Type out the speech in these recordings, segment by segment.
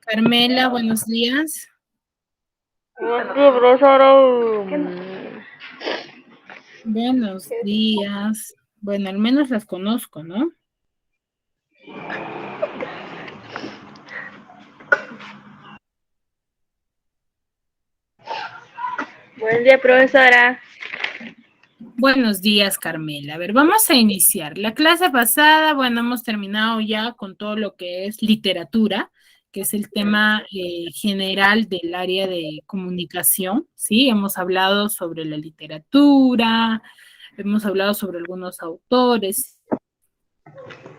Carmela, buenos días. Buenos días. Bueno, al menos las conozco, ¿no? Buen día, profesora. Buenos días, Carmela. A ver, vamos a iniciar. La clase pasada, bueno, hemos terminado ya con todo lo que es literatura, que es el tema general del área de comunicación, ¿sí? Hemos hablado sobre la literatura, hemos hablado sobre algunos autores.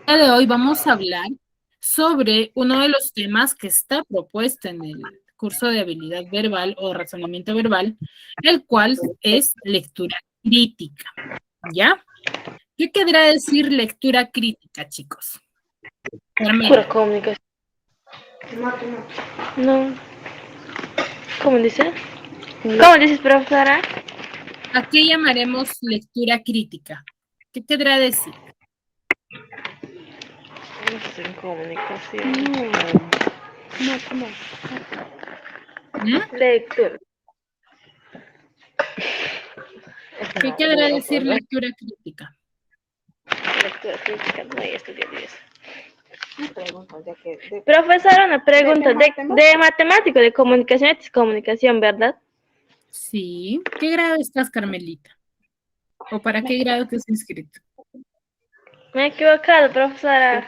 El día de hoy vamos a hablar sobre uno de los temas que está propuesto en el curso de habilidad verbal o razonamiento verbal, el cual es lectura crítica, ¿ya? ¿Qué querrá decir lectura crítica, chicos? Carmela. Pura comunicación. No. ¿Cómo dice? ¿Cómo dices, profesora? ¿A qué llamaremos lectura crítica? ¿Qué querrá decir? No sé, en comunicación. ¿Mm? Lectura. ¿Qué querrá decir lectura crítica? Lectura crítica, no he estudiado eso. Profesora, una pregunta de matemático, de comunicación, es comunicación, ¿verdad? Sí. ¿Qué grado estás, Carmelita? ¿O para qué grado te has inscrito? Me he equivocado, profesora.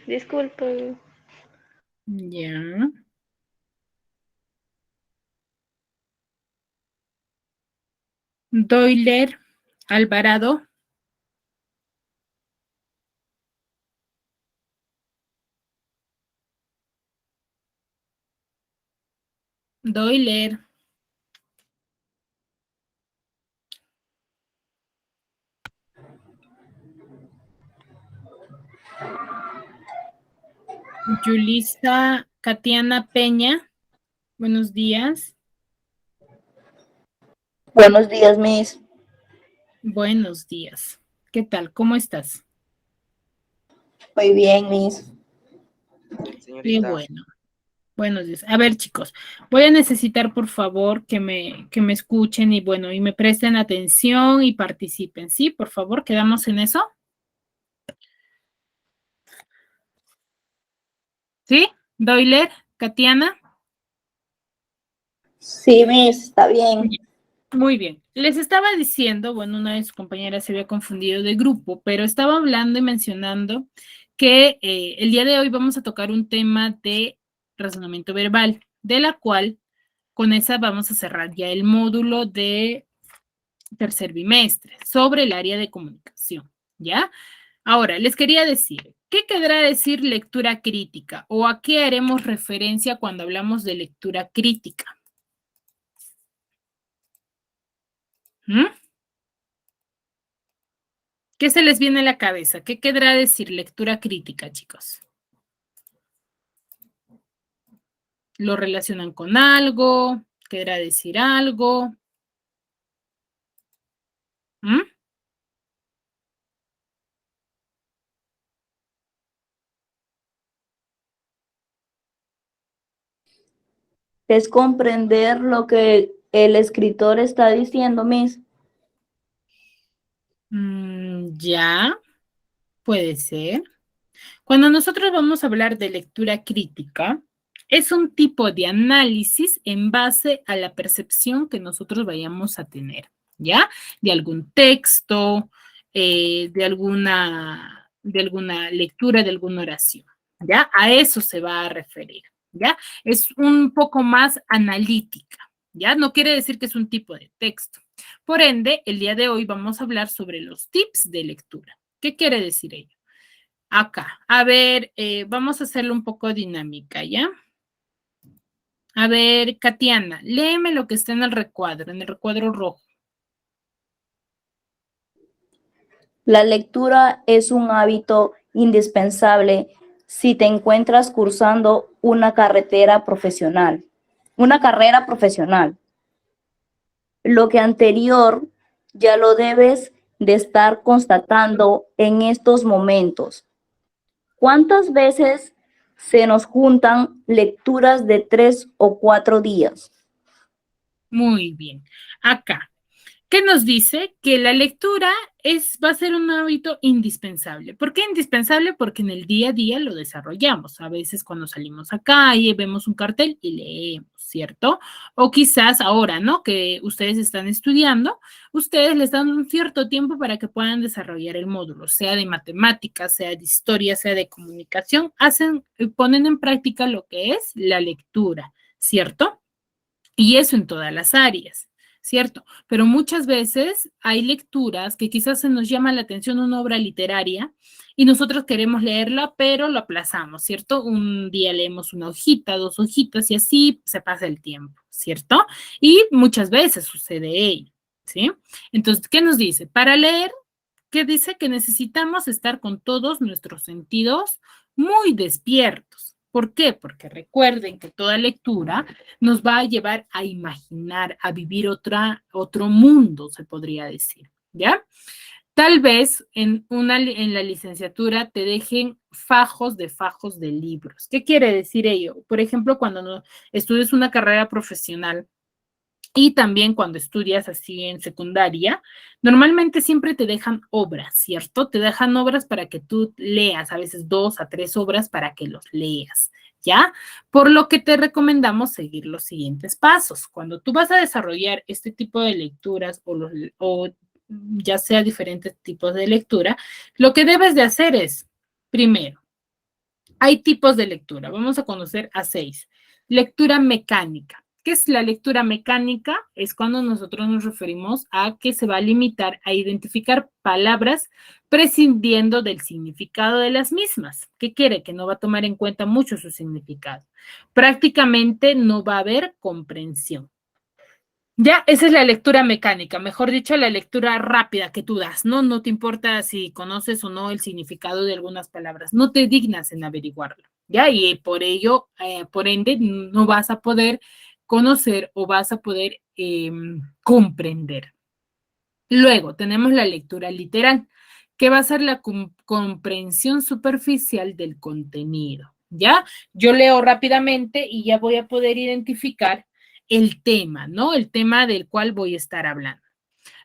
Disculpe. Ya. Doyler Alvarado. Doyler. Yulisa Katiana Peña. Buenos días. Buenos días, Miss. Buenos días. ¿Qué tal? ¿Cómo estás? Muy bien, Miss. Qué bueno. Buenos días. A ver, chicos, voy a necesitar, por favor, que me escuchen y bueno, y me presten atención y participen. ¿Sí? Por favor, ¿quedamos en eso? ¿Sí? Doyler, Katiana. Sí, Miss, está bien. Muy bien. Les estaba diciendo, bueno, una de sus compañeras se había confundido de grupo, pero estaba hablando y mencionando que el día de hoy vamos a tocar un tema de razonamiento verbal, de la cual con esa vamos a cerrar ya el módulo de tercer bimestre sobre el área de comunicación, ¿ya? Ahora, les quería decir, ¿qué querrá decir lectura crítica o a qué haremos referencia cuando hablamos de lectura crítica? ¿Mm? ¿Qué se les viene a la cabeza? ¿Qué querrá decir lectura crítica, chicos? ¿Lo relacionan con algo? ¿Querrá decir algo? ¿Mm? Es comprender lo que el escritor está diciendo, Miss. Ya, puede ser. Cuando nosotros vamos a hablar de lectura crítica, es un tipo de análisis en base a la percepción que nosotros vayamos a tener, ¿ya? De algún texto, de alguna lectura, de alguna oración, ¿ya? A eso se va a referir, ¿ya? Es un poco más analítica, ¿ya? No quiere decir que es un tipo de texto. Por ende, el día de hoy vamos a hablar sobre los tips de lectura. ¿Qué quiere decir ello? Acá, a ver, vamos a hacerlo un poco dinámica, ¿ya? A ver, Katiana, léeme lo que está en el recuadro rojo. La lectura es un hábito indispensable si te encuentras cursando una carrera profesional. Lo que anterior ya lo debes de estar constatando en estos momentos. ¿Cuántas veces se nos juntan lecturas de 3 o 4 días. Muy bien. Acá, ¿qué nos dice? Que la lectura va a ser un hábito indispensable. ¿Por qué indispensable? Porque en el día a día lo desarrollamos. A veces cuando salimos a calle, vemos un cartel y leemos, ¿cierto? O quizás ahora, ¿no? Que ustedes están estudiando, ustedes les dan un cierto tiempo para que puedan desarrollar el módulo, sea de matemáticas, sea de historia, sea de comunicación, ponen en práctica lo que es la lectura, ¿cierto? Y eso en todas las áreas, ¿cierto? Pero muchas veces hay lecturas que quizás se nos llama la atención una obra literaria y nosotros queremos leerla, pero lo aplazamos, ¿cierto? Un día leemos una hojita, 2 hojitas y así se pasa el tiempo, ¿cierto? Y muchas veces sucede ello, ¿sí? Entonces, ¿qué nos dice? Para leer, ¿qué dice? Que necesitamos estar con todos nuestros sentidos muy despiertos. ¿Por qué? Porque recuerden que toda lectura nos va a llevar a imaginar, a vivir otro mundo, se podría decir, ¿ya? Tal vez en la licenciatura te dejen fajos de libros. ¿Qué quiere decir ello? Por ejemplo, cuando estudias una carrera profesional, y también cuando estudias así en secundaria, normalmente siempre te dejan obras, ¿cierto? Te dejan obras para que tú leas, a veces 2 a 3 obras para que los leas, ¿ya? Por lo que te recomendamos seguir los siguientes pasos. Cuando tú vas a desarrollar este tipo de lecturas o ya sea diferentes tipos de lectura, lo que debes de hacer es, primero, hay tipos de lectura. Vamos a conocer a 6. Lectura mecánica. ¿Qué es la lectura mecánica? Es cuando nosotros nos referimos a que se va a limitar a identificar palabras prescindiendo del significado de las mismas. ¿Qué quiere? Que no va a tomar en cuenta mucho su significado. Prácticamente no va a haber comprensión. Ya, esa es la lectura mecánica, mejor dicho, la lectura rápida que tú das, ¿no? No te importa si conoces o no el significado de algunas palabras, no te dignas en averiguarlo, ¿ya? Y por ello, por ende, no vas a poder conocer o vas a poder comprender. Luego, tenemos la lectura literal, que va a ser la comprensión superficial del contenido, ¿ya? Yo leo rápidamente y ya voy a poder identificar el tema, ¿no? El tema del cual voy a estar hablando.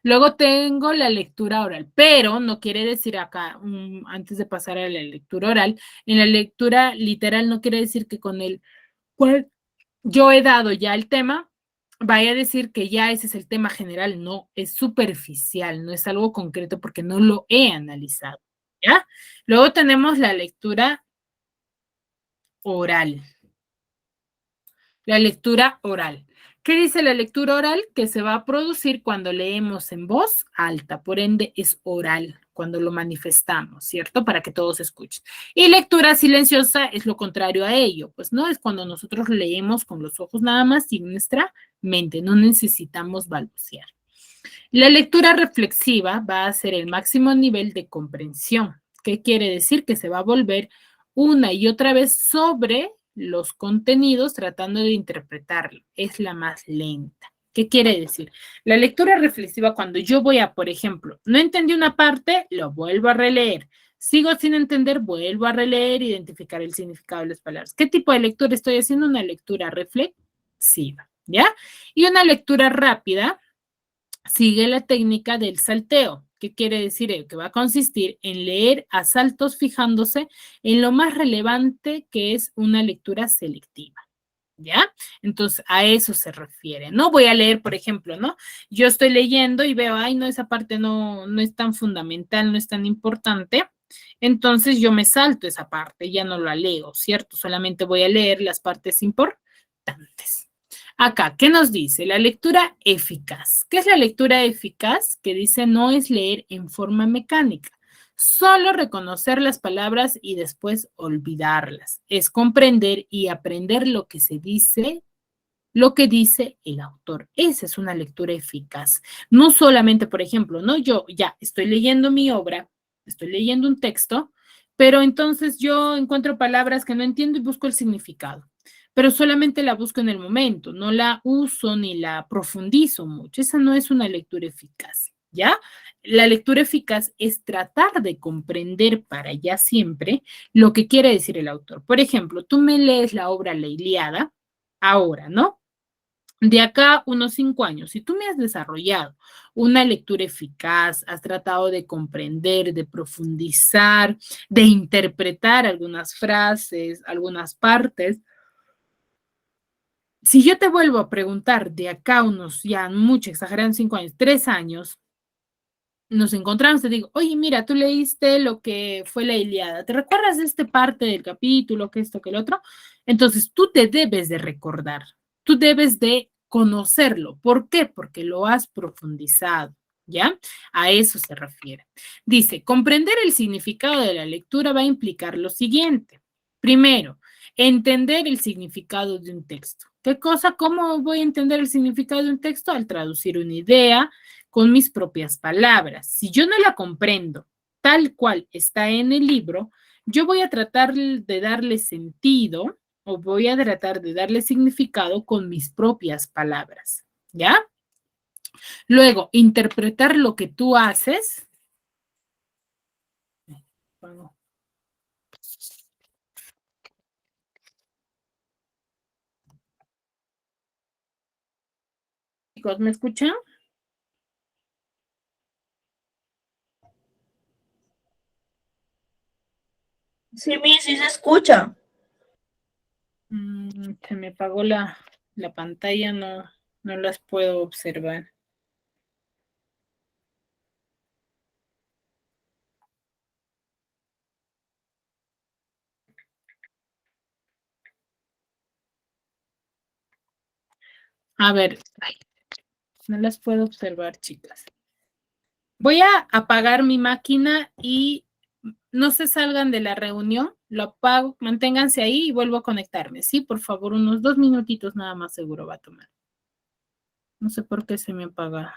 Luego tengo la lectura oral, pero no quiere decir acá, antes de pasar a la lectura oral, en la lectura literal no quiere decir que con el cual yo he dado ya el tema, vaya a decir que ya ese es el tema general, no, es superficial, no es algo concreto porque no lo he analizado, ¿ya? Luego tenemos la lectura oral. La lectura oral. ¿Qué dice la lectura oral? Que se va a producir cuando leemos en voz alta, por ende es oral, cuando lo manifestamos, ¿cierto? Para que todos escuchen. Y lectura silenciosa es lo contrario a ello, pues no es cuando nosotros leemos con los ojos nada más y nuestra mente, no necesitamos balbucear. La lectura reflexiva va a ser el máximo nivel de comprensión. ¿Qué quiere decir? Que se va a volver una y otra vez sobre los contenidos tratando de interpretarlo. Es la más lenta. ¿Qué quiere decir? La lectura reflexiva, cuando yo voy a, por ejemplo, no entendí una parte, lo vuelvo a releer. Sigo sin entender, vuelvo a releer, identificar el significado de las palabras. ¿Qué tipo de lectura estoy haciendo? Una lectura reflexiva, ¿ya? Y una lectura rápida sigue la técnica del salteo. ¿Qué quiere decir? Que va a consistir en leer a saltos fijándose en lo más relevante que es una lectura selectiva. ¿Ya? Entonces, a eso se refiere. No voy a leer, por ejemplo, ¿no? Yo estoy leyendo y veo, ay, no, esa parte no es tan fundamental, no es tan importante. Entonces, yo me salto esa parte, ya no la leo, ¿cierto? Solamente voy a leer las partes importantes. Acá, ¿qué nos dice? La lectura eficaz. ¿Qué es la lectura eficaz? Que dice no es leer en forma mecánica, solo reconocer las palabras y después olvidarlas. Es comprender y aprender lo que se dice, lo que dice el autor. Esa es una lectura eficaz. No solamente, por ejemplo, no, yo ya estoy leyendo mi obra, estoy leyendo un texto, pero entonces yo encuentro palabras que no entiendo y busco el significado, pero solamente la busco en el momento, no la uso ni la profundizo mucho. Esa no es una lectura eficaz, ¿ya? La lectura eficaz es tratar de comprender para ya siempre lo que quiere decir el autor. Por ejemplo, tú me lees la obra La Ilíada ahora, ¿no? De acá unos 5 años, si tú me has desarrollado una lectura eficaz, has tratado de comprender, de profundizar, de interpretar algunas frases, algunas partes, si yo te vuelvo a preguntar de acá unos ya mucho exagerando 5 años, 3 años, nos encontramos, te digo, oye, mira, tú leíste lo que fue la Ilíada, ¿te recuerdas de esta parte del capítulo, que esto, que el otro? Entonces tú te debes de recordar, tú debes de conocerlo. ¿Por qué? Porque lo has profundizado, ¿ya? A eso se refiere. Dice, comprender el significado de la lectura va a implicar lo siguiente. Primero, entender el significado de un texto. ¿Qué cosa? ¿Cómo voy a entender el significado de un texto? Al traducir una idea con mis propias palabras. Si yo no la comprendo tal cual está en el libro, yo voy a tratar de darle sentido o voy a tratar de darle significado con mis propias palabras, ¿ya? Luego, interpretar lo que tú haces. Chicos, ¿me escuchan? Sí, sí se escucha. Se me apagó la pantalla, no las puedo observar. A ver, ay, no las puedo observar, chicas. Voy a apagar mi máquina y no se salgan de la reunión, lo apago, manténganse ahí y vuelvo a conectarme. Sí, por favor, unos 2 minutitos nada más seguro va a tomar. No sé por qué se me apaga.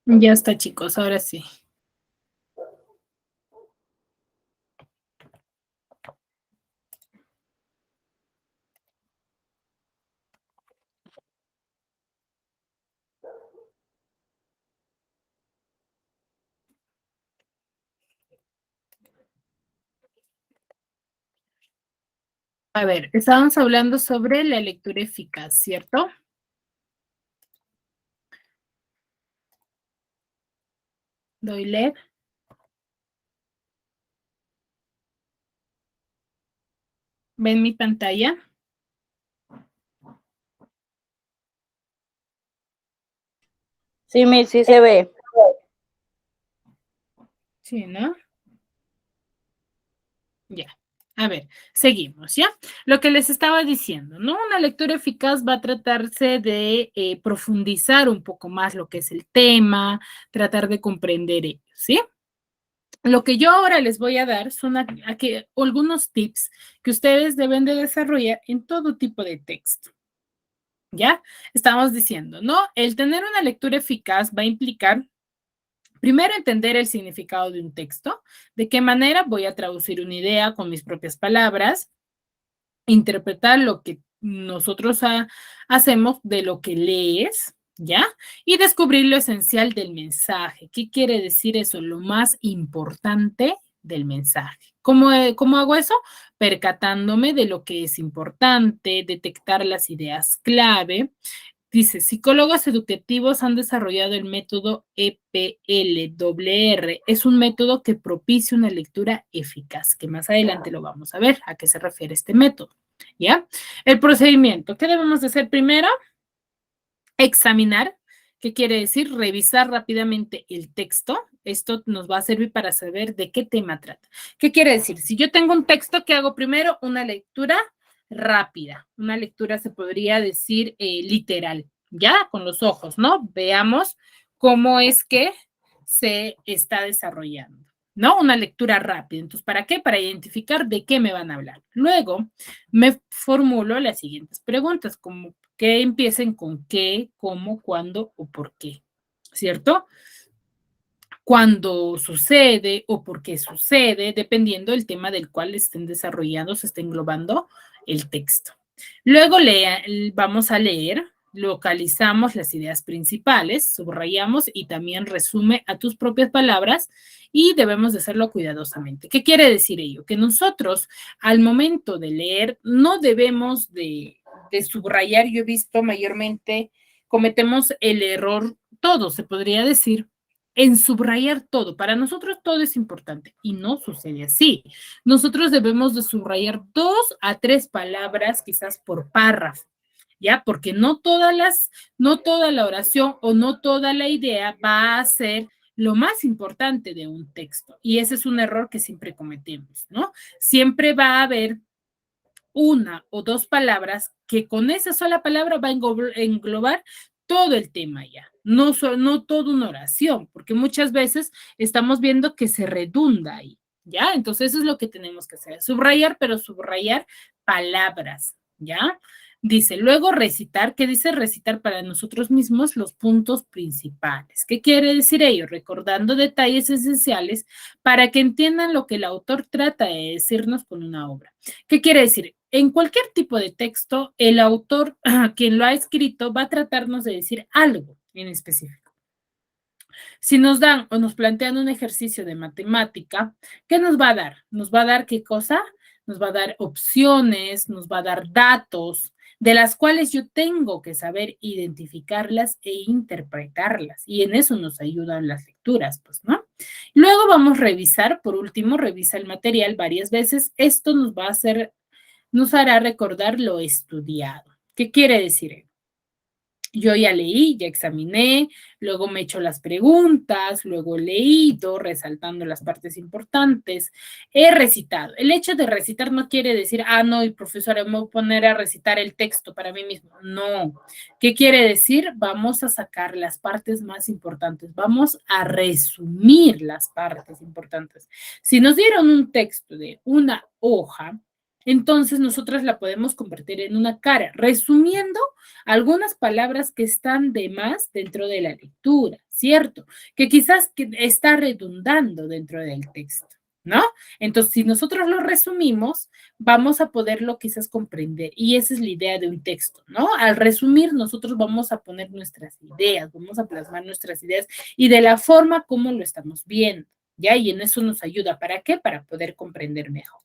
Ya está, chicos, ahora sí. A ver, estábamos hablando sobre la lectura eficaz, ¿cierto? Doy LED. ¿Ven mi pantalla? Sí, sí se ve. Sí, ¿no? Ya. A ver, seguimos, ¿ya? Lo que les estaba diciendo, ¿no? Una lectura eficaz va a tratarse de profundizar un poco más lo que es el tema, tratar de comprender ello, ¿sí? Lo que yo ahora les voy a dar son algunos tips que ustedes deben de desarrollar en todo tipo de texto. ¿Ya? Estamos diciendo, ¿no? El tener una lectura eficaz va a implicar, primero, entender el significado de un texto, de qué manera voy a traducir una idea con mis propias palabras, interpretar lo que nosotros hacemos de lo que lees, ¿ya? Y descubrir lo esencial del mensaje. ¿Qué quiere decir eso? Lo más importante del mensaje. ¿Cómo hago eso? Percatándome de lo que es importante, detectar las ideas clave. Dice, psicólogos educativos han desarrollado el método EPLWR. Es un método que propicia una lectura eficaz, que más adelante lo vamos a ver a qué se refiere este método. ¿Ya? El procedimiento. ¿Qué debemos de hacer primero? Examinar. ¿Qué quiere decir? Revisar rápidamente el texto. Esto nos va a servir para saber de qué tema trata. ¿Qué quiere decir? Si yo tengo un texto, ¿qué hago primero? Una lectura rápida. Una lectura se podría decir literal, ya con los ojos, ¿no? Veamos cómo es que se está desarrollando, ¿no? Una lectura rápida. Entonces, ¿para qué? Para identificar de qué me van a hablar. Luego, me formulo las siguientes preguntas, como que empiecen con qué, cómo, cuándo o por qué, ¿cierto? Cuándo sucede o por qué sucede, dependiendo del tema del cual estén desarrollando, se esté englobando el texto. Luego vamos a leer, localizamos las ideas principales, subrayamos y también resume a tus propias palabras y debemos de hacerlo cuidadosamente. ¿Qué quiere decir ello? Que nosotros al momento de leer no debemos de subrayar. Yo he visto mayormente cometemos el error, todo se podría decir, en subrayar todo. Para nosotros todo es importante y no sucede así. Nosotros debemos de subrayar 2 a 3 palabras quizás por párrafo, ¿ya? Porque no toda la oración o no toda la idea va a ser lo más importante de un texto. Y ese es un error que siempre cometemos, ¿no? Siempre va a haber 1 o 2 palabras que con esa sola palabra va a englobar todo el tema ya, no toda una oración, porque muchas veces estamos viendo que se redunda ahí, ¿ya? Entonces eso es lo que tenemos que hacer, subrayar, pero subrayar palabras, ¿ya? Dice, luego recitar. ¿Qué dice recitar? Para nosotros mismos los puntos principales. ¿Qué quiere decir ello? Recordando detalles esenciales para que entiendan lo que el autor trata de decirnos con una obra. ¿Qué quiere decir? En cualquier tipo de texto, el autor, quien lo ha escrito, va a tratarnos de decir algo en específico. Si nos dan o nos plantean un ejercicio de matemática, ¿qué nos va a dar? ¿Nos va a dar qué cosa? Nos va a dar opciones, nos va a dar datos, de las cuales yo tengo que saber identificarlas e interpretarlas. Y en eso nos ayudan las lecturas, pues, ¿no? Luego vamos a revisar, por último, revisa el material varias veces. Esto nos hará recordar lo estudiado. ¿Qué quiere decir? Yo ya leí, ya examiné, luego me he hecho las preguntas, luego he leído, resaltando las partes importantes, he recitado. El hecho de recitar no quiere decir, no, el profesor me voy a poner a recitar el texto para mí mismo. No. ¿Qué quiere decir? Vamos a sacar las partes más importantes, vamos a resumir las partes importantes. Si nos dieron un texto de una hoja, entonces nosotros la podemos convertir en una cara, resumiendo algunas palabras que están de más dentro de la lectura, ¿cierto? Que quizás está redundando dentro del texto, ¿no? Entonces, si nosotros lo resumimos, vamos a poderlo quizás comprender. Y esa es la idea de un texto, ¿no? Al resumir, nosotros vamos a poner nuestras ideas, vamos a plasmar nuestras ideas y de la forma como lo estamos viendo, ¿ya? Y en eso nos ayuda. ¿Para qué? Para poder comprender mejor.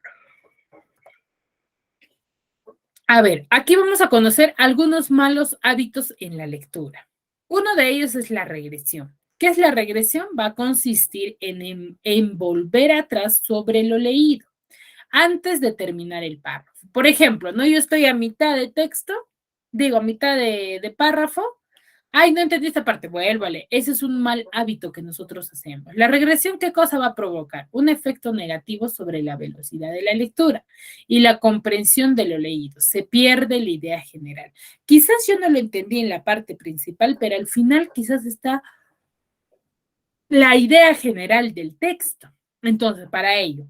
A ver, aquí vamos a conocer algunos malos hábitos en la lectura. Uno de ellos es la regresión. ¿Qué es la regresión? Va a consistir en volver atrás sobre lo leído antes de terminar el párrafo. Por ejemplo, ¿no? Yo estoy a mitad de texto, digo, a mitad de párrafo. Ay, no entendí esta parte, vuélvale. Ese es un mal hábito que nosotros hacemos. La regresión, ¿qué cosa va a provocar? Un efecto negativo sobre la velocidad de la lectura y la comprensión de lo leído. Se pierde la idea general. Quizás yo no lo entendí en la parte principal, pero al final quizás está la idea general del texto. Entonces, para ello,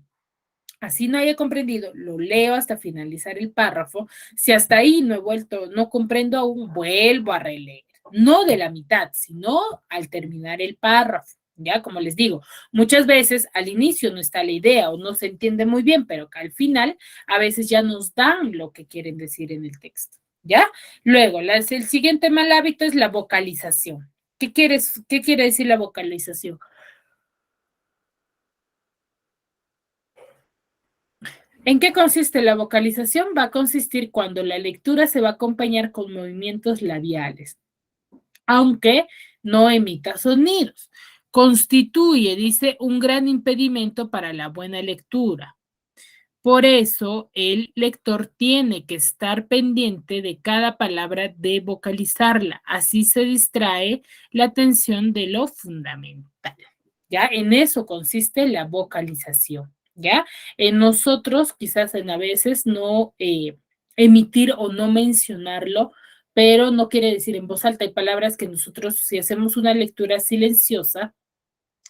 así no haya comprendido, lo leo hasta finalizar el párrafo. Si hasta ahí no comprendo aún, vuelvo a releer. No de la mitad, sino al terminar el párrafo. Ya, como les digo, muchas veces al inicio no está la idea o no se entiende muy bien, pero que al final a veces ya nos dan lo que quieren decir en el texto. ¿Ya? Luego, el siguiente mal hábito es la vocalización. ¿Qué quiere decir la vocalización? ¿En qué consiste la vocalización? Va a consistir cuando la lectura se va a acompañar con movimientos labiales, aunque no emita sonidos. Constituye, dice, un gran impedimento para la buena lectura. Por eso, el lector tiene que estar pendiente de cada palabra de vocalizarla. Así se distrae la atención de lo fundamental. ¿Ya? En eso consiste la vocalización. ¿Ya? En nosotros, quizás a veces no emitir o no mencionarlo, pero no quiere decir en voz alta. Hay palabras que nosotros, si hacemos una lectura silenciosa,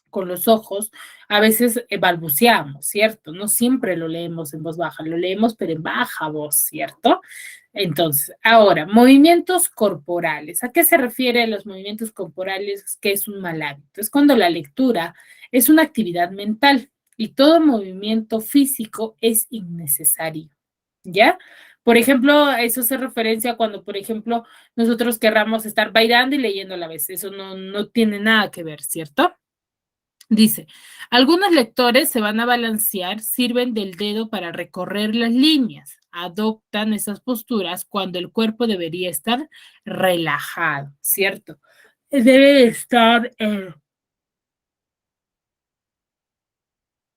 con los ojos, a veces balbuceamos, ¿cierto? No siempre lo leemos en voz baja, lo leemos pero en baja voz, ¿cierto? Entonces, ahora, movimientos corporales. ¿A qué se refiere los movimientos corporales? Que es un mal hábito. Es cuando la lectura es una actividad mental y todo movimiento físico es innecesario, ¿ya? Por ejemplo, eso hace referencia a cuando, por ejemplo, nosotros querramos estar bailando y leyendo a la vez. Eso no tiene nada que ver, ¿cierto? Dice, algunos lectores se van a balancear, sirven del dedo para recorrer las líneas, adoptan esas posturas cuando el cuerpo debería estar relajado, ¿cierto? Debe estar...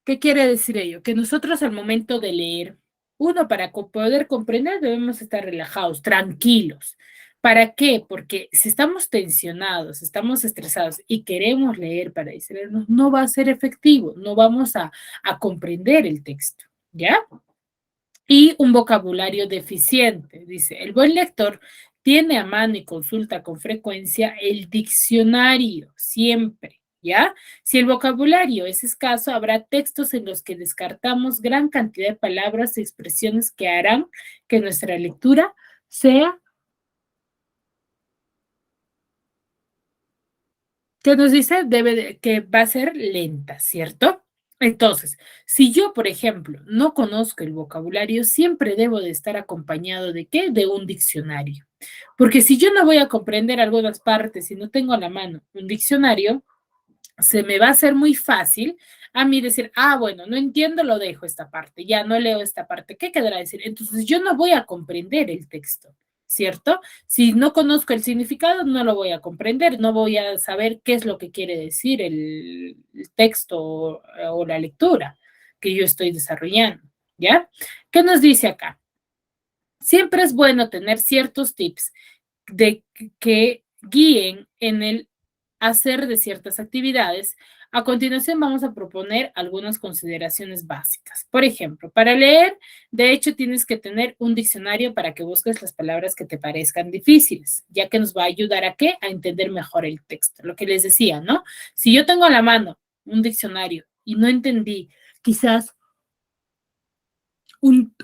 ¿Qué quiere decir ello? Que nosotros al momento de leer, uno, para poder comprender, debemos estar relajados, tranquilos. ¿Para qué? Porque si estamos tensionados, estamos estresados y queremos leer para distraernos, no va a ser efectivo, no vamos a comprender el texto, ¿ya? Y un vocabulario deficiente. Dice, el buen lector tiene a mano y consulta con frecuencia el diccionario, siempre, ¿ya? Si el vocabulario es escaso, habrá textos en los que descartamos gran cantidad de palabras y expresiones que harán que nuestra lectura sea, que nos dice, que va a ser lenta, ¿cierto? Entonces, si yo, por ejemplo, no conozco el vocabulario, siempre debo de estar acompañado de ¿qué? De un diccionario. Porque si yo no voy a comprender algunas partes y no tengo a la mano un diccionario, se me va a hacer muy fácil a mí decir, bueno, no entiendo, lo dejo esta parte, ya no leo esta parte, ¿qué quedará decir? Entonces yo no voy a comprender el texto, ¿cierto? Si no conozco el significado, no lo voy a comprender, no voy a saber qué es lo que quiere decir el texto o la lectura que yo estoy desarrollando, ¿ya? ¿Qué nos dice acá? Siempre es bueno tener ciertos tips de que guíen en el hacer de ciertas actividades. A continuación vamos a proponer algunas consideraciones básicas. Por ejemplo, para leer, de hecho, tienes que tener un diccionario para que busques las palabras que te parezcan difíciles, ya que nos va a ayudar a ¿qué? A entender mejor el texto. Lo que les decía, ¿no? Si yo tengo a la mano un diccionario y no entendí quizás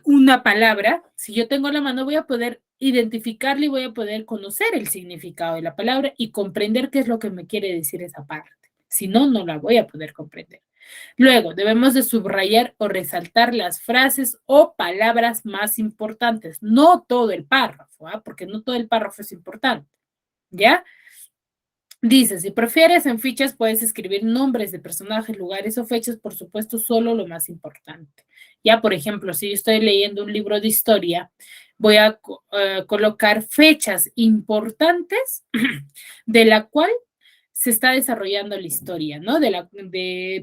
una palabra, si yo tengo la mano, voy a poder identificarla y voy a poder conocer el significado de la palabra y comprender qué es lo que me quiere decir esa parte. Si no, no la voy a poder comprender. Luego, debemos de subrayar o resaltar las frases o palabras más importantes, no todo el párrafo, porque no todo el párrafo es importante, ¿ya? Dice, si prefieres en fichas puedes escribir nombres de personajes, lugares o fechas, por supuesto, solo lo más importante. Ya, por ejemplo, si yo estoy leyendo un libro de historia, voy a colocar fechas importantes de la cual se está desarrollando la historia, ¿no?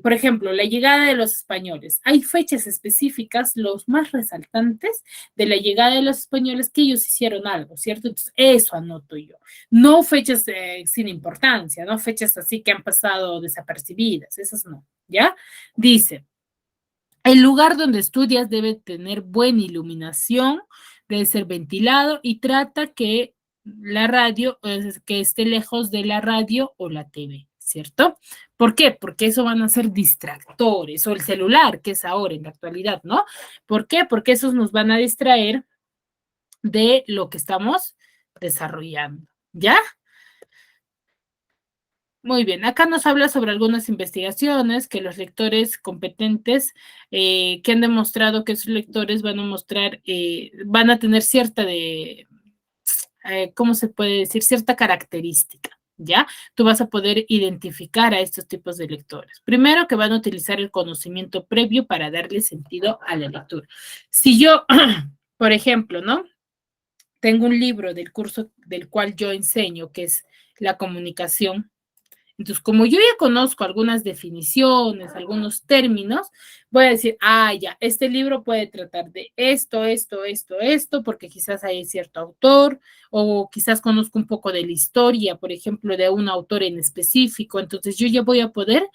Por ejemplo, la llegada de los españoles. Hay fechas específicas, los más resaltantes de la llegada de los españoles que ellos hicieron algo, ¿cierto? Entonces, eso anoto yo. No fechas sin importancia, no fechas así que han pasado desapercibidas, esas no, ¿ya? Dice, el lugar donde estudias debe tener buena iluminación, debe ser ventilado y trata que la radio, que esté lejos de la radio o la TV, ¿cierto? ¿Por qué? Porque eso van a ser distractores, o el celular, que es ahora en la actualidad, ¿no? ¿Por qué? Porque esos nos van a distraer de lo que estamos desarrollando, ¿ya? Muy bien, acá nos habla sobre algunas investigaciones que los lectores competentes que han demostrado que sus lectores van a mostrar, van a tener cierta ¿cómo se puede decir? Cierta característica, ¿ya? Tú vas a poder identificar a estos tipos de lectores. Primero, que van a utilizar el conocimiento previo para darle sentido a la lectura. Si yo, por ejemplo, ¿no? Tengo un libro del curso del cual yo enseño, que es la comunicación. Entonces, como yo ya conozco algunas definiciones, algunos términos, voy a decir, ya, este libro puede tratar de esto, porque quizás hay cierto autor, o quizás conozco un poco de la historia, por ejemplo, de un autor en específico. Entonces, yo ya voy a poder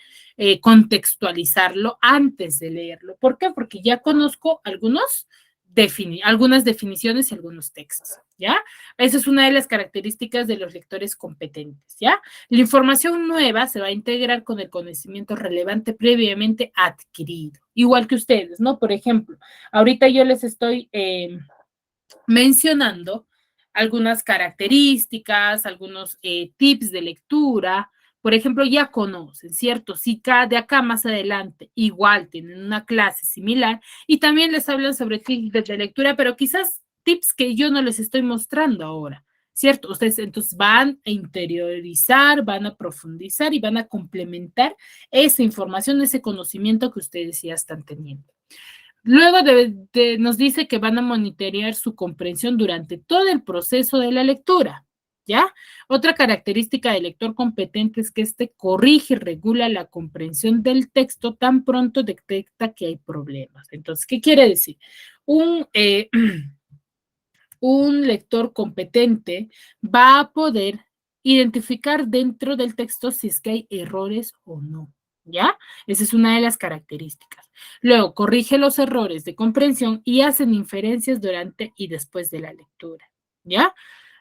contextualizarlo antes de leerlo. ¿Por qué? Porque ya conozco algunas definiciones y algunos textos, ¿ya? Esa es una de las características de los lectores competentes, ¿ya? La información nueva se va a integrar con el conocimiento relevante previamente adquirido, igual que ustedes, ¿no? Por ejemplo, ahorita yo les estoy mencionando algunas características, algunos tips de lectura. Por ejemplo, ya conocen, ¿cierto? Si de acá más adelante igual tienen una clase similar y también les hablan sobre tips de lectura, pero quizás tips que yo no les estoy mostrando ahora, ¿cierto? Ustedes entonces van a interiorizar, van a profundizar y van a complementar esa información, ese conocimiento que ustedes ya están teniendo. Luego nos dice que van a monitorear su comprensión durante todo el proceso de la lectura, ¿ya? Otra característica del lector competente es que corrige y regula la comprensión del texto tan pronto detecta que hay problemas. Entonces, ¿qué quiere decir? Un lector competente va a poder identificar dentro del texto si es que hay errores o no, ¿ya? Esa es una de las características. Luego, corrige los errores de comprensión y hacen inferencias durante y después de la lectura, ¿ya?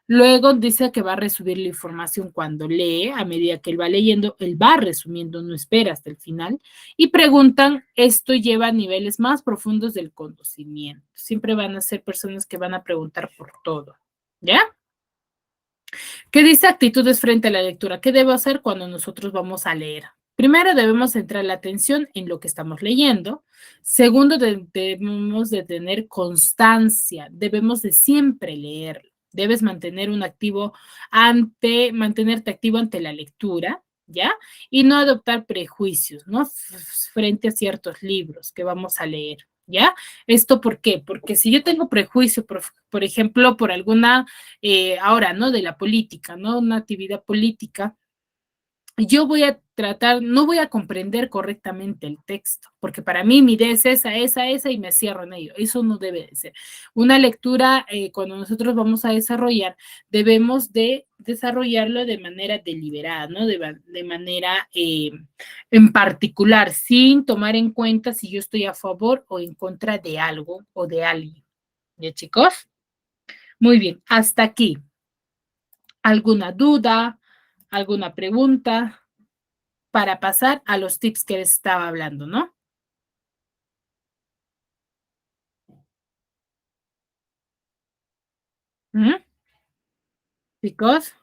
Luego dice que va a resumir la información cuando lee, a medida que él va leyendo, él va resumiendo, no espera hasta el final. Y preguntan, esto lleva a niveles más profundos del conocimiento. Siempre van a ser personas que van a preguntar por todo, ¿ya? ¿Qué dice actitudes frente a la lectura? ¿Qué debo hacer cuando nosotros vamos a leer? Primero, debemos centrar la atención en lo que estamos leyendo. Segundo, debemos de tener constancia. Debemos de siempre leerlo. Debes mantenerte activo ante la lectura, ¿ya? Y no adoptar prejuicios, ¿no? Frente a ciertos libros que vamos a leer, ¿ya? ¿Esto por qué? Porque si yo tengo prejuicio, por ejemplo, por alguna, ahora, ¿no? De la política, ¿no? Una actividad política, yo voy a tratar, no voy a comprender correctamente el texto, porque para mí mi idea es esa, y me cierro en ello. Eso no debe de ser. Una lectura, cuando nosotros vamos a desarrollar, debemos de desarrollarlo de manera deliberada, ¿no? De manera en particular, sin tomar en cuenta si yo estoy a favor o en contra de algo o de alguien. ¿Ya, chicos? Muy bien, hasta aquí. ¿Alguna duda? ¿Alguna pregunta? Para pasar a los tips que les estaba hablando, ¿no? ¿Mm? Chicos.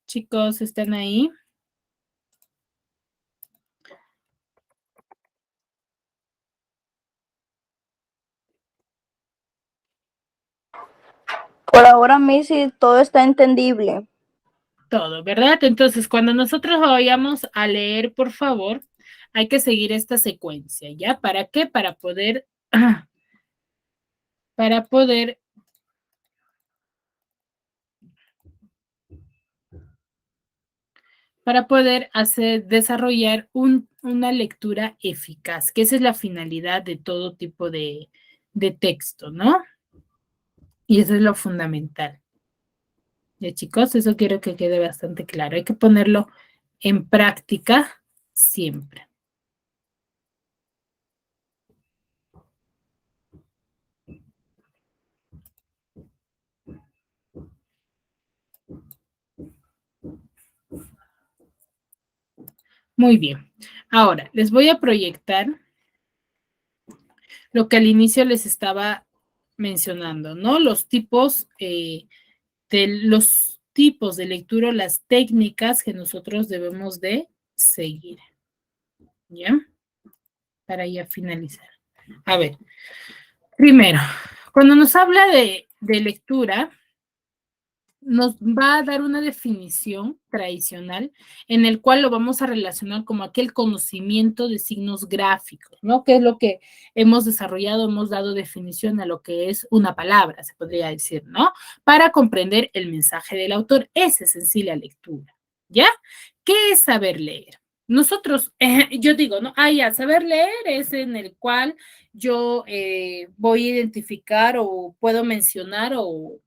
Chicos, ¿están ahí? Por ahora, Missy, todo está entendible. Todo, ¿verdad? Entonces, cuando nosotros vayamos a leer, por favor, hay que seguir esta secuencia, ¿ya? ¿Para qué? Para poder desarrollar una lectura eficaz, que esa es la finalidad de todo tipo de texto, ¿no? Y eso es lo fundamental. Ya, chicos, eso quiero que quede bastante claro. Hay que ponerlo en práctica siempre. Muy bien. Ahora, les voy a proyectar lo que al inicio les estaba mencionando, ¿no? Los tipos de lectura, las técnicas que nosotros debemos de seguir. ¿Ya? Para ya finalizar. A ver, primero, cuando nos habla de lectura, nos va a dar una definición tradicional en el cual lo vamos a relacionar como aquel conocimiento de signos gráficos, ¿no? Que es lo que hemos desarrollado, hemos dado definición a lo que es una palabra, se podría decir, ¿no? Para comprender el mensaje del autor. Esa es en sí la lectura, ¿ya? ¿Qué es saber leer? Nosotros, yo digo, ¿no? Ya, saber leer es en el cual yo voy a identificar o puedo mencionar o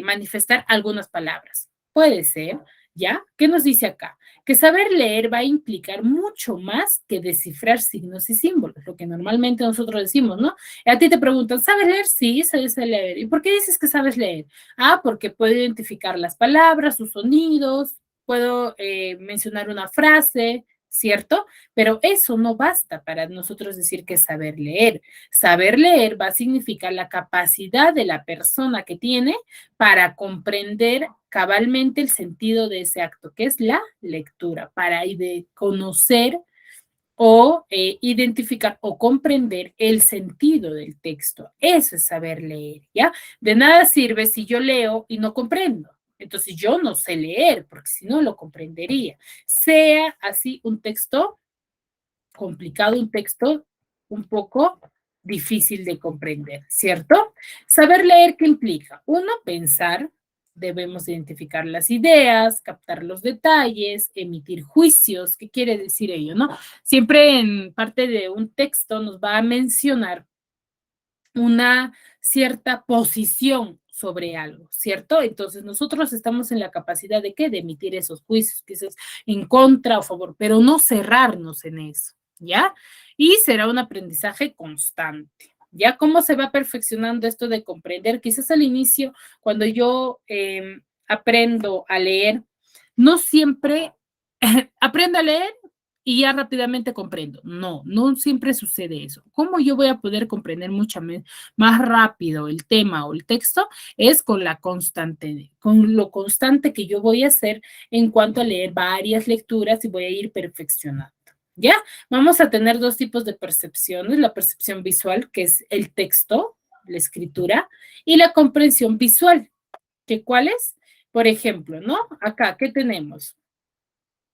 manifestar algunas palabras. Puede ser, ¿ya? ¿Qué nos dice acá? Que saber leer va a implicar mucho más que descifrar signos y símbolos, lo que normalmente nosotros decimos, ¿no? A ti te preguntan, ¿sabes leer? Sí, sabes leer. ¿Y por qué dices que sabes leer? Porque puedo identificar las palabras, sus sonidos, puedo mencionar una frase, ¿cierto? Pero eso no basta para nosotros decir que es saber leer. Saber leer va a significar la capacidad de la persona que tiene para comprender cabalmente el sentido de ese acto, que es la lectura, para conocer o identificar o comprender el sentido del texto. Eso es saber leer, ¿ya? De nada sirve si yo leo y no comprendo. Entonces yo no sé leer, porque si no lo comprendería. Sea así un texto complicado, un texto un poco difícil de comprender, ¿cierto? Saber leer, ¿qué implica? Uno, pensar, debemos identificar las ideas, captar los detalles, emitir juicios. ¿Qué quiere decir ello, no? Siempre en parte de un texto nos va a mencionar una cierta posición sobre algo, ¿cierto? Entonces nosotros estamos en la capacidad de ¿qué? De emitir esos juicios, quizás en contra o favor, pero no cerrarnos en eso, ¿ya? Y será un aprendizaje constante. ¿Ya cómo se va perfeccionando esto de comprender? Quizás al inicio, cuando yo aprendo a leer, no siempre aprendo a leer y ya rápidamente comprendo. No, no siempre sucede eso. ¿Cómo yo voy a poder comprender mucho más rápido el tema o el texto? Es con lo constante que yo voy a hacer en cuanto a leer varias lecturas y voy a ir perfeccionando. ¿Ya? Vamos a tener dos tipos de percepciones, la percepción visual, que es el texto, la escritura, y la comprensión visual, que ¿cuál es? Por ejemplo, ¿no? Acá, ¿qué tenemos?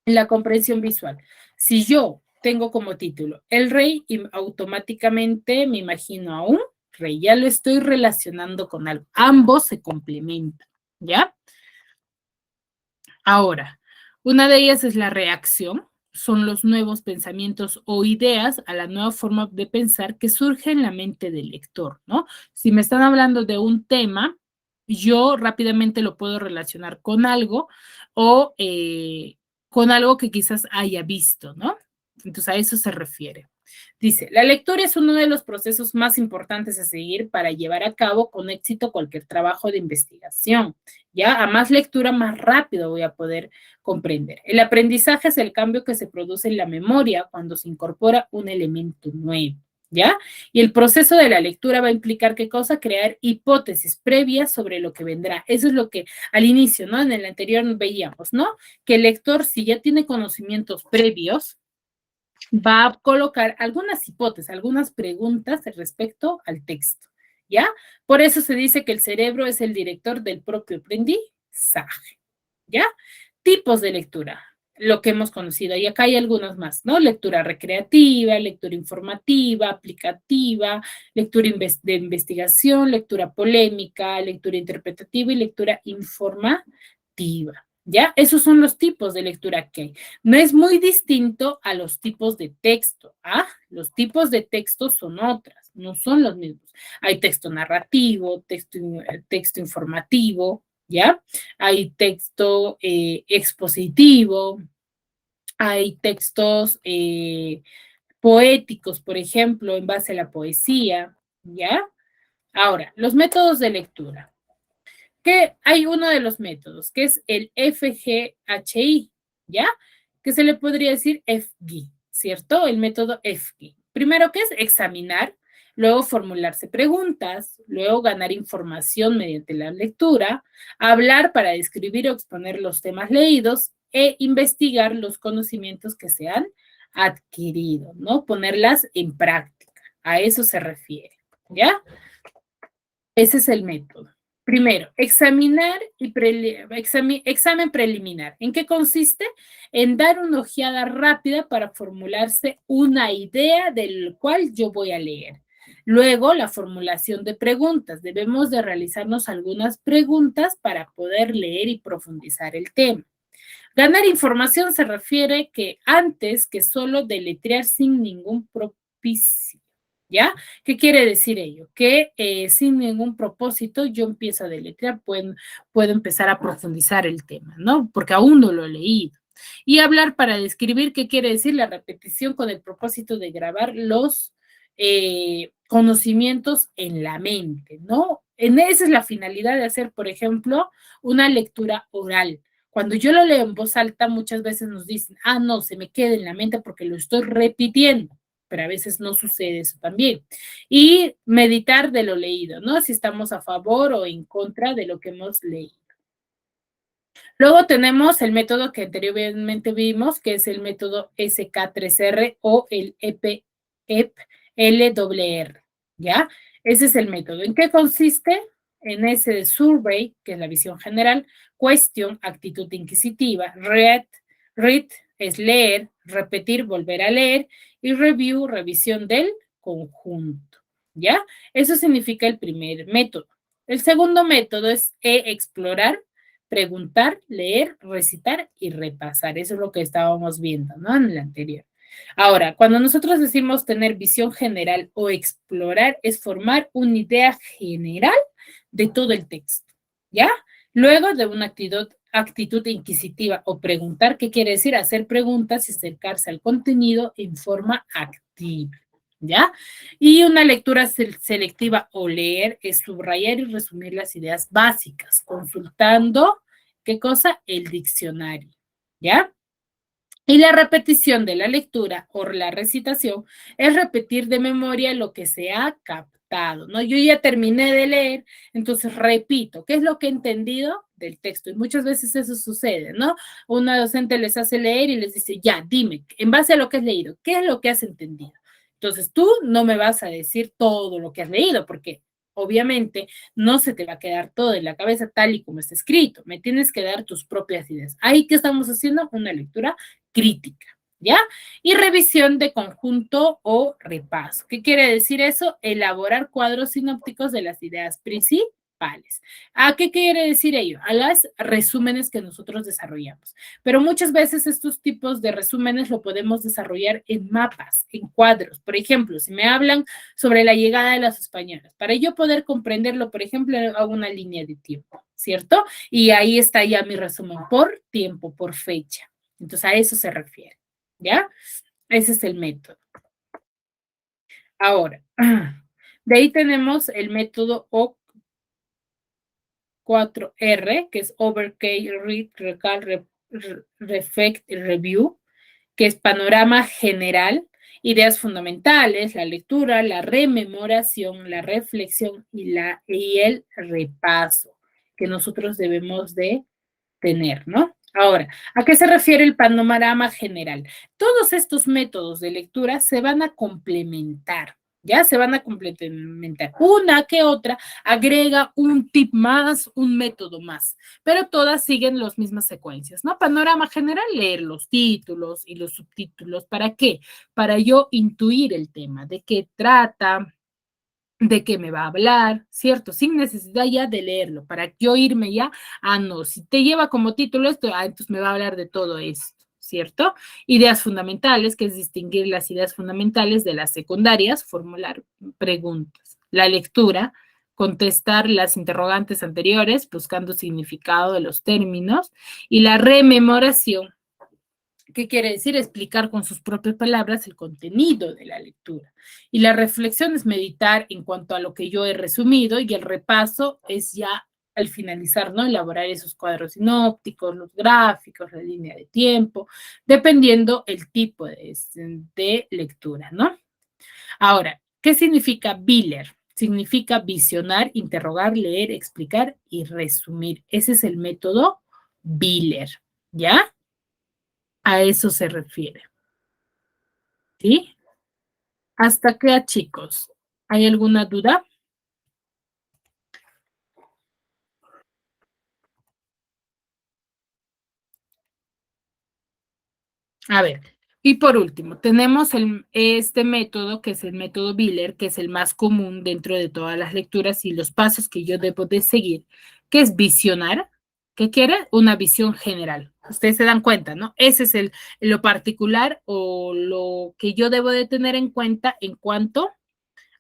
La comprensión visual. Si yo tengo como título El Rey y automáticamente me imagino a un rey, ya lo estoy relacionando con algo. Ambos se complementan, ¿ya? Ahora, una de ellas es la reacción, son los nuevos pensamientos o ideas a la nueva forma de pensar que surge en la mente del lector, ¿no? Si me están hablando de un tema, yo rápidamente lo puedo relacionar con algo o con algo que quizás haya visto, ¿no? Entonces a eso se refiere. Dice, la lectura es uno de los procesos más importantes a seguir para llevar a cabo con éxito cualquier trabajo de investigación. Ya, a más lectura, más rápido voy a poder comprender. El aprendizaje es el cambio que se produce en la memoria cuando se incorpora un elemento nuevo. ¿Ya? Y el proceso de la lectura va a implicar qué cosa, crear hipótesis previas sobre lo que vendrá. Eso es lo que al inicio, ¿no? En el anterior veíamos, ¿no? Que el lector, si ya tiene conocimientos previos, va a colocar algunas hipótesis, algunas preguntas respecto al texto, ¿ya? Por eso se dice que el cerebro es el director del propio aprendizaje, ¿ya? Tipos de lectura, lo que hemos conocido, y acá hay algunos más, ¿no? Lectura recreativa, lectura informativa, aplicativa, lectura de investigación, lectura polémica, lectura interpretativa y lectura informativa. ¿Ya? Esos son los tipos de lectura que hay. No es muy distinto a los tipos de texto. ¿Ah? Los tipos de texto son otras, no son los mismos. Hay texto narrativo, texto informativo, ¿ya? Hay texto expositivo, hay textos poéticos, por ejemplo, en base a la poesía, ¿ya? Ahora, los métodos de lectura. Que hay uno de los métodos, que es el FGHI, ¿ya? Que se le podría decir FGI, ¿cierto? El método FGI. Primero, ¿qué es? Examinar, luego formularse preguntas, luego ganar información mediante la lectura, hablar para describir o exponer los temas leídos e investigar los conocimientos que se han adquirido, ¿no? Ponerlas en práctica. A eso se refiere, ¿ya? Ese es el método. Primero, examinar y examen preliminar. ¿En qué consiste? En dar una ojeada rápida para formularse una idea del cual yo voy a leer. Luego, la formulación de preguntas. Debemos de realizarnos algunas preguntas para poder leer y profundizar el tema. Ganar información se refiere que antes que solo deletrear sin ningún propósito. ¿Ya? ¿Qué quiere decir ello? Que sin ningún propósito yo empiezo a deletrear, puedo empezar a profundizar el tema, ¿no? Porque aún no lo he leído. Y hablar para describir, ¿qué quiere decir? La repetición con el propósito de grabar los conocimientos en la mente, ¿no? Esa es la finalidad de hacer, por ejemplo, una lectura oral. Cuando yo lo leo en voz alta, muchas veces nos dicen, no, se me queda en la mente porque lo estoy repitiendo, pero a veces no sucede eso también. Y meditar de lo leído, ¿no? Si estamos a favor o en contra de lo que hemos leído. Luego tenemos el método que anteriormente vimos, que es el método SK3R o el EPLRR, ¿ya? Ese es el método. ¿En qué consiste? En ese de survey, que es la visión general, question, actitud inquisitiva, read es leer, repetir, volver a leer, y review, revisión del conjunto, ¿ya? Eso significa el primer método. El segundo método es explorar, preguntar, leer, recitar y repasar. Eso es lo que estábamos viendo, ¿no? En el anterior. Ahora, cuando nosotros decimos tener visión general o explorar, es formar una idea general de todo el texto, ¿ya? Luego de una actitud inquisitiva o preguntar, ¿qué quiere decir? Hacer preguntas y acercarse al contenido en forma activa, ¿ya? Y una lectura selectiva o leer es subrayar y resumir las ideas básicas, consultando, ¿qué cosa? El diccionario, ¿ya? Y la repetición de la lectura o la recitación es repetir de memoria lo que se ha captado, ¿no? Yo ya terminé de leer, entonces repito, ¿qué es lo que he entendido del texto? Y muchas veces eso sucede, ¿no? Una docente les hace leer y les dice, ya, dime, en base a lo que has leído, ¿qué es lo que has entendido? Entonces tú no me vas a decir todo lo que has leído, porque obviamente no se te va a quedar todo en la cabeza tal y como está escrito, me tienes que dar tus propias ideas. Ahí que estamos haciendo una lectura crítica, ¿ya? Y revisión de conjunto o repaso. ¿Qué quiere decir eso? Elaborar cuadros sinópticos de las ideas principales. ¿A qué quiere decir ello? A los resúmenes que nosotros desarrollamos. Pero muchas veces estos tipos de resúmenes lo podemos desarrollar en mapas, en cuadros. Por ejemplo, si me hablan sobre la llegada de los españoles, para yo poder comprenderlo, por ejemplo, hago una línea de tiempo, ¿cierto? Y ahí está ya mi resumen por tiempo, por fecha. Entonces, a eso se refiere, ¿ya? Ese es el método. Ahora, de ahí tenemos el método O4R, que es Overkey, Read, Recall, Reflect, Review, que es panorama general, ideas fundamentales, la lectura, la rememoración, la reflexión y el repaso que nosotros debemos de tener, ¿no? Ahora, ¿a qué se refiere el panorama general? Todos estos métodos de lectura se van a complementar, ¿ya? Se van a complementar. Una que otra agrega un tip más, un método más, pero todas siguen las mismas secuencias, ¿no? Panorama general, leer los títulos y los subtítulos. ¿Para qué? Para yo intuir el tema, de qué trata, de qué me va a hablar, ¿cierto? Sin necesidad ya de leerlo, para yo irme ya, no, si te lleva como título esto, entonces me va a hablar de todo esto, ¿cierto? Ideas fundamentales, que es distinguir las ideas fundamentales de las secundarias, formular preguntas. La lectura, contestar las interrogantes anteriores, buscando significado de los términos, y la rememoración, ¿qué quiere decir? Explicar con sus propias palabras el contenido de la lectura. Y la reflexión es meditar en cuanto a lo que yo he resumido y el repaso es ya al finalizar, ¿no? Elaborar esos cuadros sinópticos, los gráficos, la línea de tiempo, dependiendo el tipo de lectura, ¿no? Ahora, ¿qué significa Biller? Significa visionar, interrogar, leer, explicar y resumir. Ese es el método Biller, ¿ya? A eso se refiere. ¿Sí? Hasta acá, chicos. ¿Hay alguna duda? A ver, y por último, tenemos este método, que es el método Biller, que es el más común dentro de todas las lecturas y los pasos que yo debo de seguir, que es visionar. ¿Qué quiere? Una visión general. Ustedes se dan cuenta, ¿no? Ese es lo particular o lo que yo debo de tener en cuenta en cuanto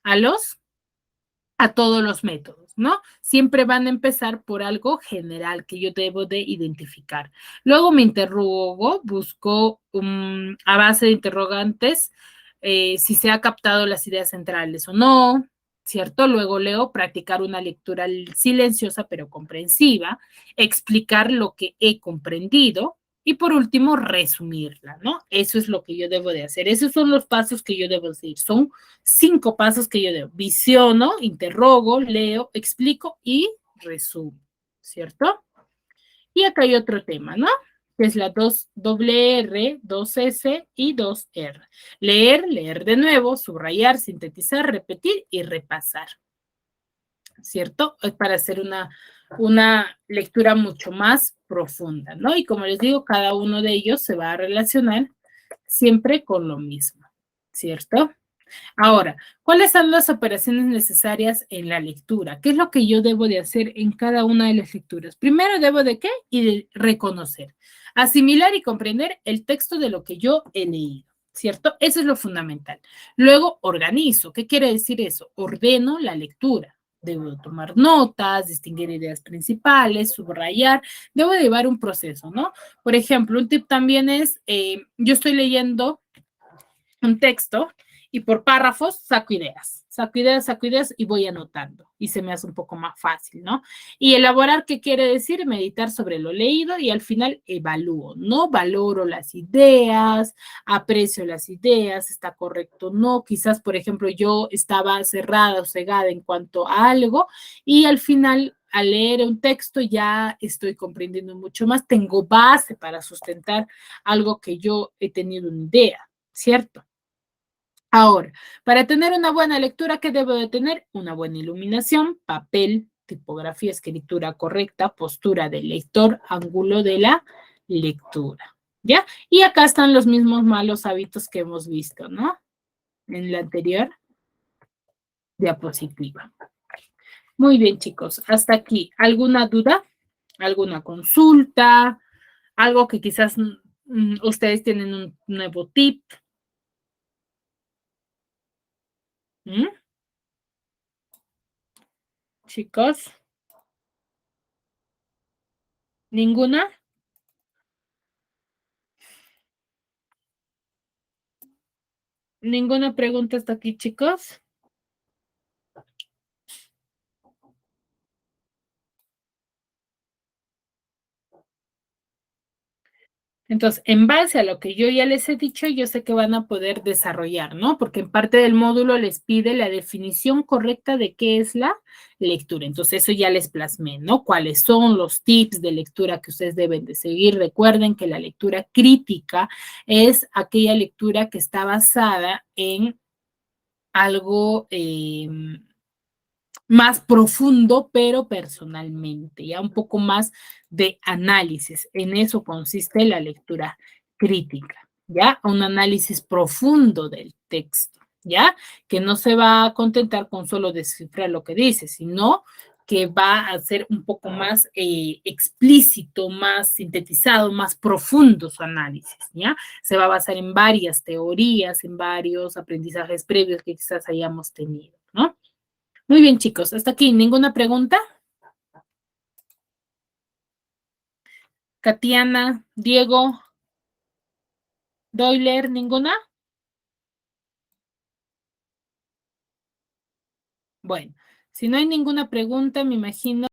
a todos los métodos, ¿no? Siempre van a empezar por algo general que yo debo de identificar. Luego me interrogo, busco a base de interrogantes si se ha captado las ideas centrales o no, ¿cierto? Luego leo, practicar una lectura silenciosa pero comprensiva, explicar lo que he comprendido y por último resumirla, ¿no? Eso es lo que yo debo de hacer. Esos son los pasos que yo debo seguir. Son 5 pasos que yo debo. Visiono, interrogo, leo, explico y resumo, ¿cierto? Y acá hay otro tema, ¿no? Que es la 2R, 2S y 2R. Leer, leer de nuevo, subrayar, sintetizar, repetir y repasar, ¿cierto? Es para hacer una lectura mucho más profunda, ¿no? Y como les digo, cada uno de ellos se va a relacionar siempre con lo mismo, ¿cierto? Ahora, ¿cuáles son las operaciones necesarias en la lectura? ¿Qué es lo que yo debo de hacer en cada una de las lecturas? Primero debo de qué? Y de reconocer, asimilar y comprender el texto de lo que yo he leído, ¿cierto? Eso es lo fundamental. Luego organizo. ¿Qué quiere decir eso? Ordeno la lectura. Debo tomar notas, distinguir ideas principales, subrayar. Debo de llevar un proceso, ¿no? Por ejemplo, un tip también es, yo estoy leyendo un texto y por párrafos saco ideas y voy anotando y se me hace un poco más fácil, ¿no? Y elaborar, ¿qué quiere decir? Meditar sobre lo leído y al final evalúo, ¿no? Valoro las ideas, aprecio las ideas, está correcto, no, quizás, por ejemplo, yo estaba cerrada o cegada en cuanto a algo y al final al leer un texto ya estoy comprendiendo mucho más, tengo base para sustentar algo que yo he tenido una idea, ¿cierto? Ahora, para tener una buena lectura, ¿qué debo de tener? Una buena iluminación, papel, tipografía, escritura correcta, postura del lector, ángulo de la lectura, ¿ya? Y acá están los mismos malos hábitos que hemos visto, ¿no? En la anterior diapositiva. Muy bien, chicos, hasta aquí. ¿Alguna duda? ¿Alguna consulta? ¿Algo que quizás ustedes tienen un nuevo tip? ¿Mm? Chicos, ¿ninguna? ¿Ninguna pregunta hasta aquí, chicos? Entonces, en base a lo que yo ya les he dicho, yo sé que van a poder desarrollar, ¿no? Porque en parte del módulo les pide la definición correcta de qué es la lectura. Entonces, eso ya les plasmé, ¿no? ¿Cuáles son los tips de lectura que ustedes deben de seguir? Recuerden que la lectura crítica es aquella lectura que está basada en algo más profundo, pero personalmente, ya un poco más de análisis. En eso consiste la lectura crítica, ¿ya? Un análisis profundo del texto, ¿ya? Que no se va a contentar con solo descifrar lo que dice, sino que va a ser un poco más explícito, más sintetizado, más profundo su análisis, ¿ya? Se va a basar en varias teorías, en varios aprendizajes previos que quizás hayamos tenido, ¿no? Muy bien, chicos, hasta aquí. ¿Ninguna pregunta? Katiana, Diego, Doyler, ¿ninguna? Bueno, si no hay ninguna pregunta, me imagino